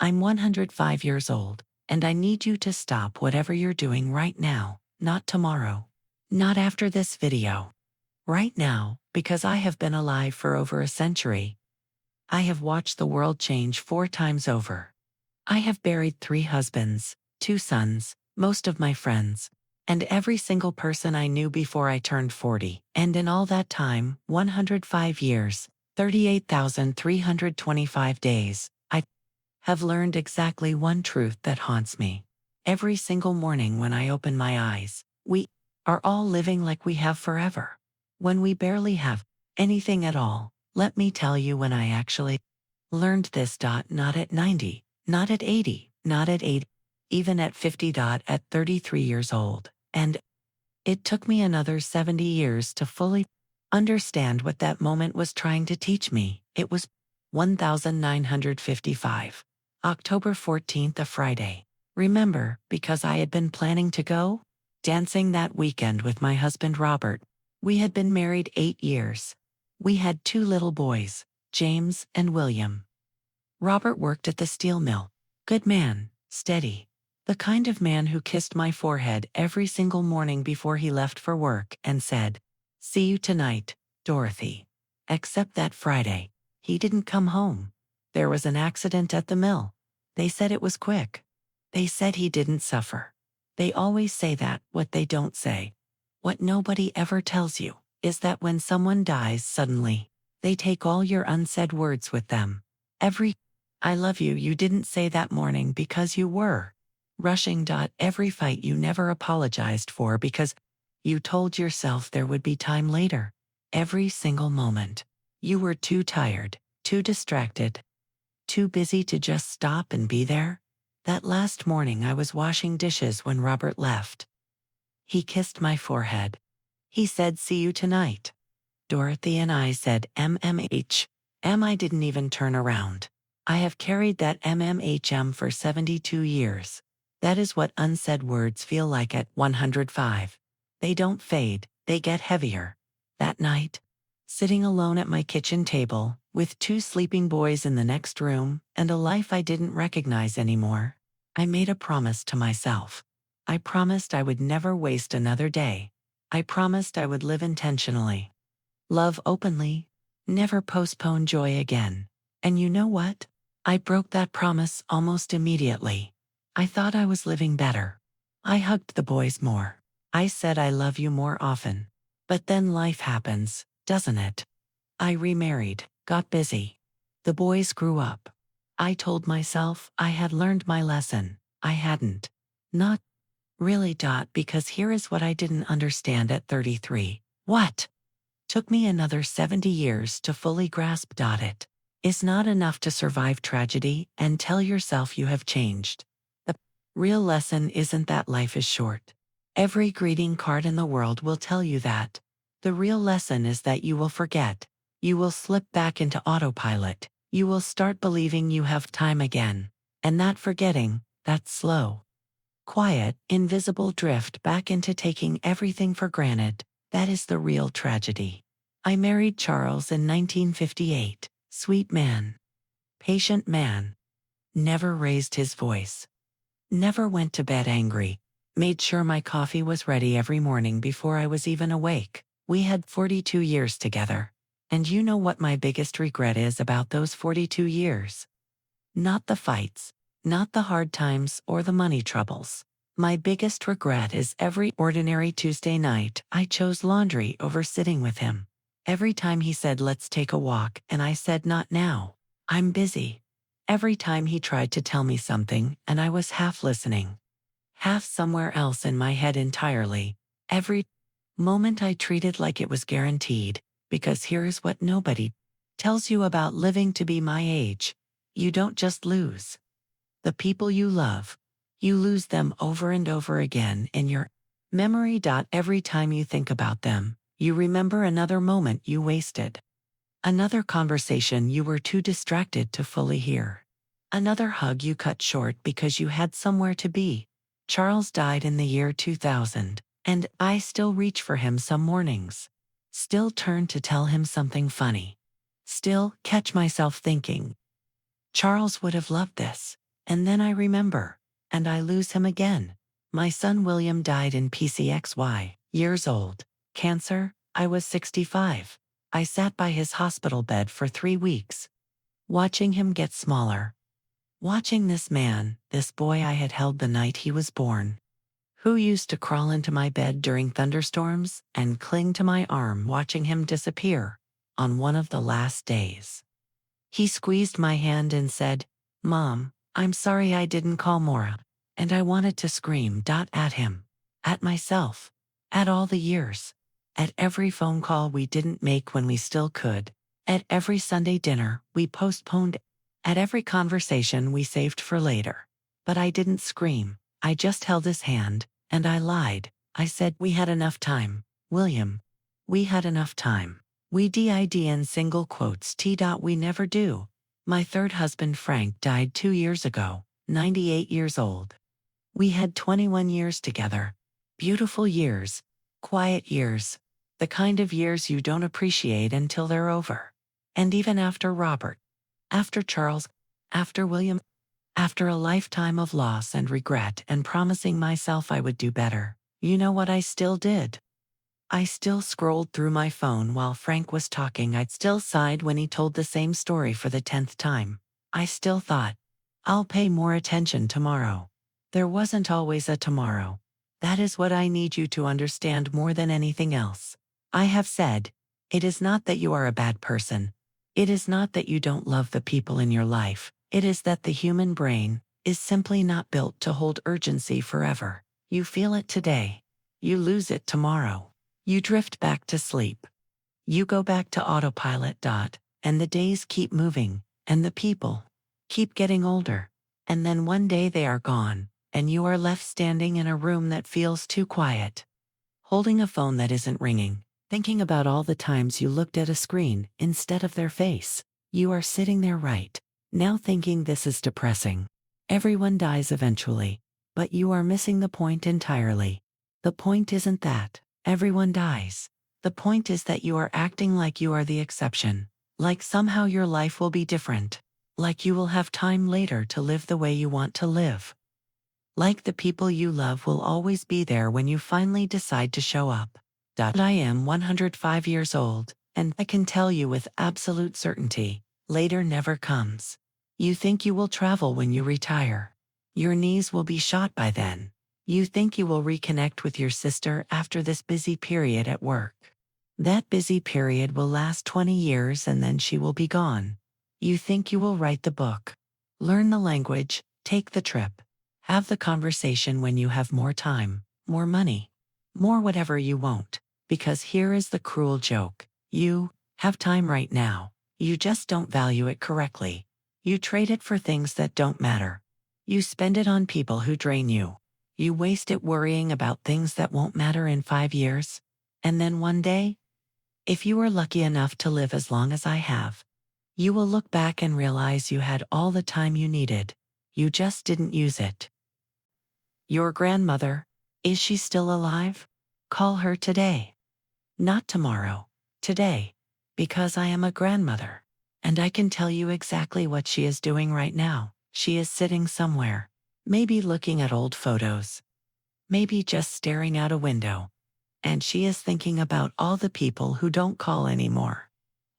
I'm 105 years old, and I need you to stop whatever you're doing right now, not tomorrow. Not after this video. Right now, because I have been alive for over a century. I have watched the world change 4 times over. I have buried 3 husbands, 2 sons, most of my friends, and every single person I knew before I turned 40. And in all that time, 105 years, 38,325 days, I have learned exactly one truth that haunts me. Every single morning when I open my eyes, we are all living like we have forever. When we barely have anything at all. Let me tell you when I actually learned this. Not at 90, not at 80, not at 80, even at 50. At 33 years old. And it took me another 70 years to fully understand what that moment was trying to teach me. It was 1955. October 14th, a Friday. Remember, because I had been planning to go dancing that weekend with my husband Robert. We had been married 8 years. We had 2 little boys, James and William. Robert worked at the steel mill. Good man, steady. The kind of man who kissed my forehead every single morning before he left for work and said, "See you tonight, Dorothy." Except that Friday, he didn't come home. There was an accident at the mill. They said it was quick. They said he didn't suffer. They always say that. What they don't say, what nobody ever tells you, is that when someone dies suddenly, they take all your unsaid words with them. Every "I love you" you didn't say that morning because you were rushing. Every fight you never apologized for because you told yourself there would be time later. Every single moment. You were too tired, too distracted, too busy to just stop and be there. That last morning I was washing dishes when Robert left. He kissed my forehead. He said, "See you tonight, Dorothy," and I said, "MMH. I didn't even turn around. I have carried that MMHM for 72 years. That is what unsaid words feel like at 105. They don't fade, they get heavier. That night, sitting alone at my kitchen table, with 2 sleeping boys in the next room, and a life I didn't recognize anymore, I made a promise to myself. I promised I would never waste another day. I promised I would live intentionally, love openly, never postpone joy again. And you know what? I broke that promise almost immediately. I thought I was living better. I hugged the boys more. I said I love you more often. But then life happens, doesn't it? I remarried, got busy. The boys grew up. I told myself I had learned my lesson. I hadn't. Not really. Because here is what I didn't understand at 33. What took me another 70 years to fully grasp. It is not enough to survive tragedy and tell yourself you have changed. The real lesson isn't that life is short. Every greeting card in the world will tell you that. The real lesson is that you will forget. You will slip back into autopilot. You will start believing you have time again. And that forgetting, that slow, quiet, invisible drift back into taking everything for granted, that is the real tragedy. I married Charles in 1958. Sweet man. Patient man. Never raised his voice. Never went to bed angry. Made sure my coffee was ready every morning before I was even awake. We had 42 years together. And you know what my biggest regret is about those 42 years? Not the fights, not the hard times or the money troubles. My biggest regret is every ordinary Tuesday night I chose laundry over sitting with him. Every time he said, "Let's take a walk," and I said, "Not now. I'm busy." Every time he tried to tell me something and I was half listening, half somewhere else in my head entirely. Every moment I treated like it was guaranteed, because here's what nobody tells you about living to be my age. You don't just lose the people you love. You lose them over and over again in your memory. Every time you think about them, you remember another moment you wasted. Another conversation you were too distracted to fully hear. Another hug you cut short because you had somewhere to be. Charles died in the year 2000, and I still reach for him some mornings. Still turn to tell him something funny. Still catch myself thinking, Charles would have loved this. And then I remember. And I lose him again. My son William died in PCXY, years old. Cancer, I was 65. I sat by his hospital bed for 3 weeks. Watching him get smaller. Watching this man, this boy I had held the night he was born. Who used to crawl into my bed during thunderstorms and cling to my arm, watching him disappear on one of the last days. He squeezed my hand and said, "Mom, I'm sorry I didn't call more." And I wanted to scream at him, at myself, at all the years, at every phone call we didn't make when we still could, at every Sunday dinner we postponed, at every conversation we saved for later. But I didn't scream, I just held his hand, and I lied. I said, "We had enough time, William. We had enough time. We did in single quotes we never do." My third husband Frank died 2 years ago, 98 years old. We had 21 years together. Beautiful years. Quiet years. The kind of years you don't appreciate until they're over. And even after Robert, after Charles, after William, after a lifetime of loss and regret and promising myself I would do better, you know what I still did? I still scrolled through my phone while Frank was talking. I'd still sighed when he told the same story for the 10th time. I still thought, I'll pay more attention tomorrow. There wasn't always a tomorrow. That is what I need you to understand more than anything else. I have said, it is not that you are a bad person. It is not that you don't love the people in your life. It is that the human brain is simply not built to hold urgency forever. You feel it today. You lose it tomorrow. You drift back to sleep. You go back to autopilot. And the days keep moving, and the people keep getting older. And then one day they are gone, and you are left standing in a room that feels too quiet, holding a phone that isn't ringing, thinking about all the times you looked at a screen instead of their face. You are sitting there right now thinking, this is depressing. Everyone dies eventually, but you are missing the point entirely. The point isn't that everyone dies. The point is that you are acting like you are the exception, like somehow your life will be different, like you will have time later to live the way you want to live. Like the people you love will always be there when you finally decide to show up. I am 105 years old, and I can tell you with absolute certainty, later never comes. You think you will travel when you retire. Your knees will be shot by then. You think you will reconnect with your sister after this busy period at work. That busy period will last 20 years and then she will be gone. You think you will write the book, learn the language, take the trip, have the conversation when you have more time, more money, more whatever. You won't, because here is the cruel joke. You have time right now. You just don't value it correctly. You trade it for things that don't matter. You spend it on people who drain you. You waste it worrying about things that won't matter in 5 years. And then one day, if you are lucky enough to live as long as I have, you will look back and realize you had all the time you needed. You just didn't use it. Your grandmother, is she still alive? Call her today. Not tomorrow, today, because I am a grandmother. And I can tell you exactly what she is doing right now. She is sitting somewhere. Maybe looking at old photos. Maybe just staring out a window. And she is thinking about all the people who don't call anymore.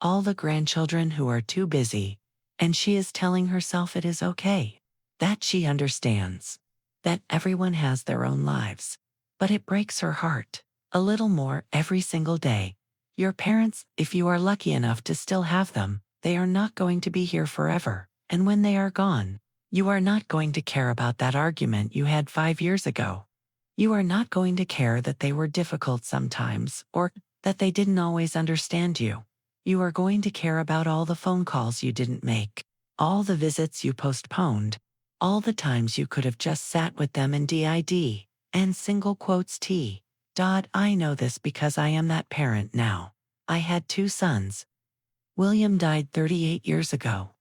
All the grandchildren who are too busy. And she is telling herself it is okay. That she understands. That everyone has their own lives. But it breaks her heart a little more every single day. Your parents, if you are lucky enough to still have them, they are not going to be here forever. And when they are gone, you are not going to care about that argument you had 5 years ago. You are not going to care that they were difficult sometimes, or that they didn't always understand you. You are going to care about all the phone calls you didn't make, all the visits you postponed, all the times you could have just sat with them and did, and single quotes t. I know this because I am that parent now. I had 2 sons. William died 38 years ago.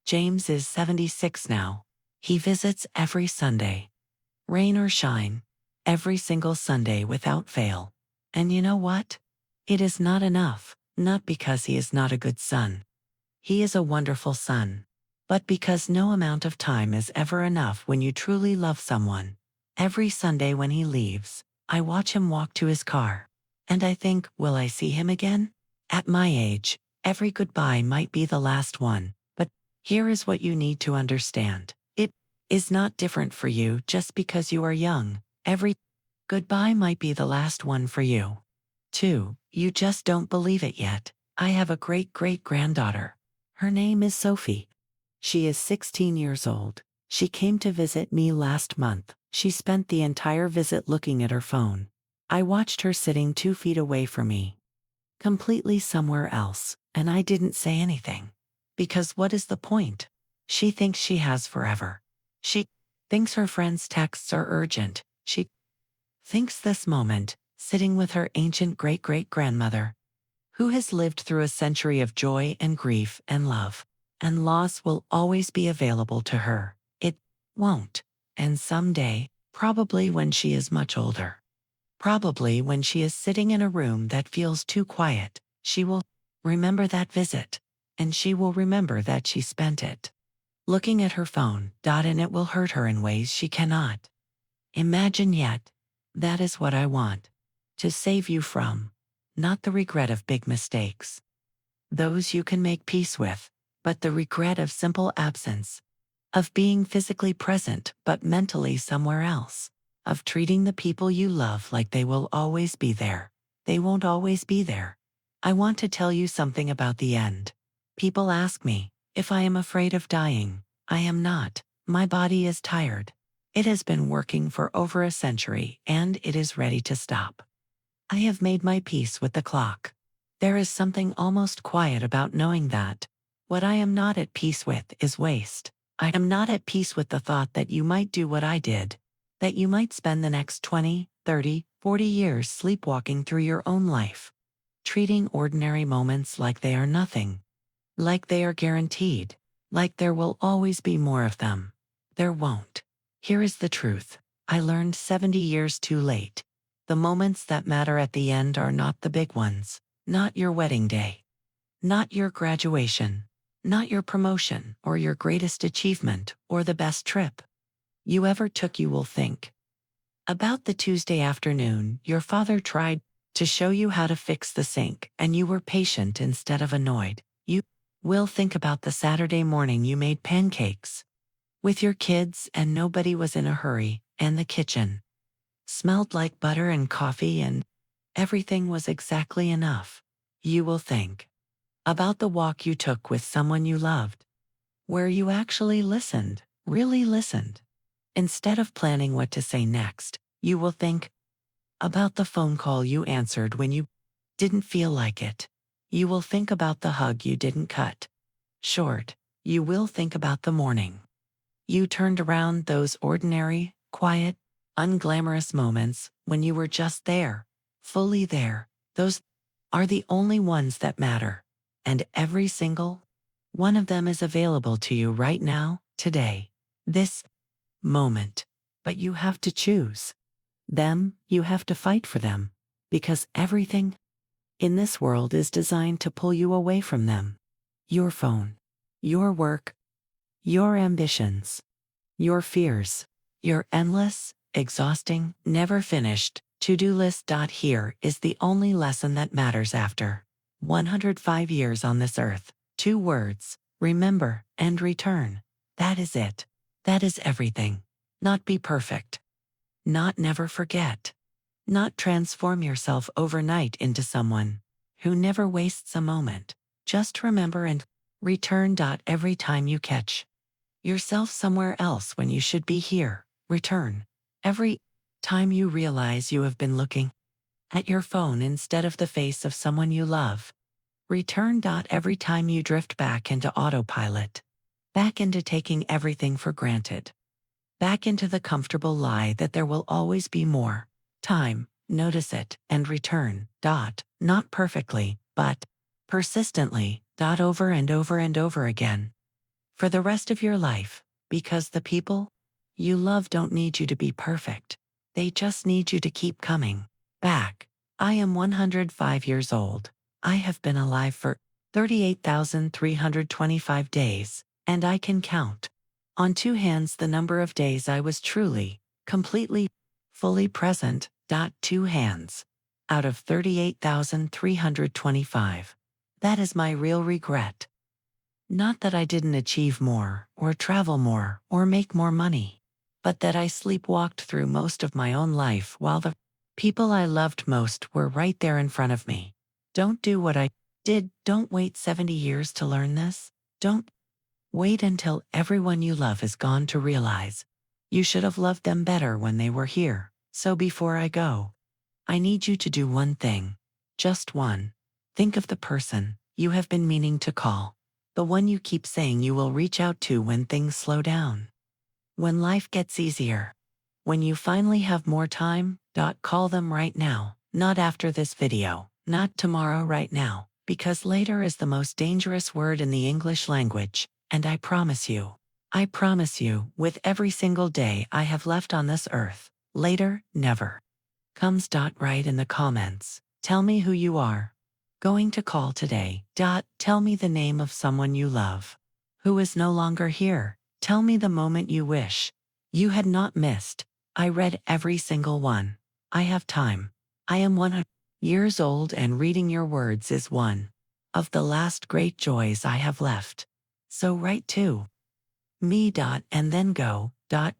James is 76 now. He visits every Sunday. Rain or shine. Every single Sunday without fail. And you know what? It is not enough, not because he is not a good son. He is a wonderful son. but because no amount of time is ever enough when you truly love someone. Every Sunday when he leaves, I watch him walk to his car. And I think, will I see him again? At my age, every goodbye might be the last one, but here is what you need to understand. It is not different for you just because you are young. Every goodbye might be the last one for you. 2. You just don't believe it yet. I have a great-great-granddaughter. Her name is Sophie. She is 16 years old. She came to visit me last month. She spent the entire visit looking at her phone. I watched her sitting 2 feet away from me, completely somewhere else, and I didn't say anything. Because what is the point? She thinks she has forever. She thinks her friends' texts are urgent. She thinks this moment, sitting with her ancient great-great-grandmother, who has lived through a century of joy and grief and love and loss, will always be available to her. It won't. And someday, probably when she is much older, probably when she is sitting in a room that feels too quiet, she will remember that visit, and she will remember that she spent it looking at her phone, and it will hurt her in ways she cannot imagine yet. That is what I want to save you from, not the regret of big mistakes. Those you can make peace with, but the regret of simple absence, of being physically present but mentally somewhere else, of treating the people you love like they will always be there. They won't always be there. I want to tell you something about the end. People ask me if I am afraid of dying. I am not. My body is tired. It has been working for over a century and it is ready to stop. I have made my peace with the clock. There is something almost quiet about knowing that what I am not at peace with is waste. I am not at peace with the thought that you might do what I did, that you might spend the next 20, 30, 40 years sleepwalking through your own life, treating ordinary moments like they are nothing, like they are guaranteed, like there will always be more of them. There won't. Here is the truth. I learned 70 years too late. The moments that matter at the end are not the big ones, not your wedding day, not your graduation, not your promotion or your greatest achievement or the best trip you ever took. You will think about the Tuesday afternoon your father tried to show you how to fix the sink and you were patient instead of annoyed. You will think about the Saturday morning you made pancakes with your kids and nobody was in a hurry and the kitchen smelled like butter and coffee and everything was exactly enough. You will think about the walk you took with someone you loved, where you actually listened, really listened. Instead of planning what to say next, you will think about the phone call you answered when you didn't feel like it. You will think about the hug you didn't cut short. You will think about the morning you turned around, those ordinary, quiet, unglamorous moments when you were just there, fully there. Those are the only ones that matter. And every single one of them is available to you right now, today, this moment. But you have to choose them, you have to fight for them, because everything in this world is designed to pull you away from them. Your phone, your work, your ambitions, your fears, your endless, exhausting, never finished to-do list. Here is the only lesson that matters after 105 years on this earth. 2 words: remember and return. That is it. That is everything. Not be perfect. Not never forget. Not transform yourself overnight into someone who never wastes a moment. Just remember and return. Every time you catch yourself somewhere else when you should be here, return. Every time you realize you have been looking at your phone instead of the face of someone you love, return. Every time you drift back into autopilot, back into taking everything for granted, back into the comfortable lie that there will always be more time, notice it and return. Not perfectly, but persistently. Over and over and over again. For the rest of your life, because the people you love don't need you to be perfect. They just need you to keep coming back. I am 105 years old. I have been alive for 38,325 days, And I can count on two hands the number of days I was truly, completely, fully present. 2 hands out of 38,325. That is my real regret. Not that I didn't achieve more, or travel more, or make more money, but that I sleepwalked through most of my own life while the people I loved most were right there in front of me. Don't do what I did. Don't wait 70 years to learn this. Don't wait until everyone you love is gone to realize you should have loved them better when they were here. So before I go, I need you to do one thing. Just one. Think of the person you have been meaning to call. The one you keep saying you will reach out to when things slow down. When life gets easier. When you finally have more time. Call them right now. Not after this video. Not tomorrow, right now. Because later is the most dangerous word in the English language. And I promise you, with every single day I have left on this earth, later never comes. Write in the comments. Tell me who you are going to call today. Tell me the name of someone you love who is no longer here. Tell me the moment you wish you had not missed. I read every single one. I have time. I am 100 years old and reading your words is one of the last great joys I have left. So write to me. And then go.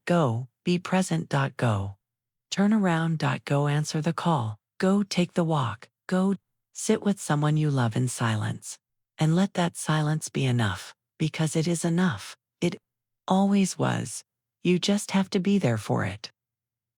Go. Be present. Go. Turn around. Go answer the call. Go take the walk. Go sit with someone you love in silence. And let that silence be enough, because it is enough. It always was. You just have to be there for it.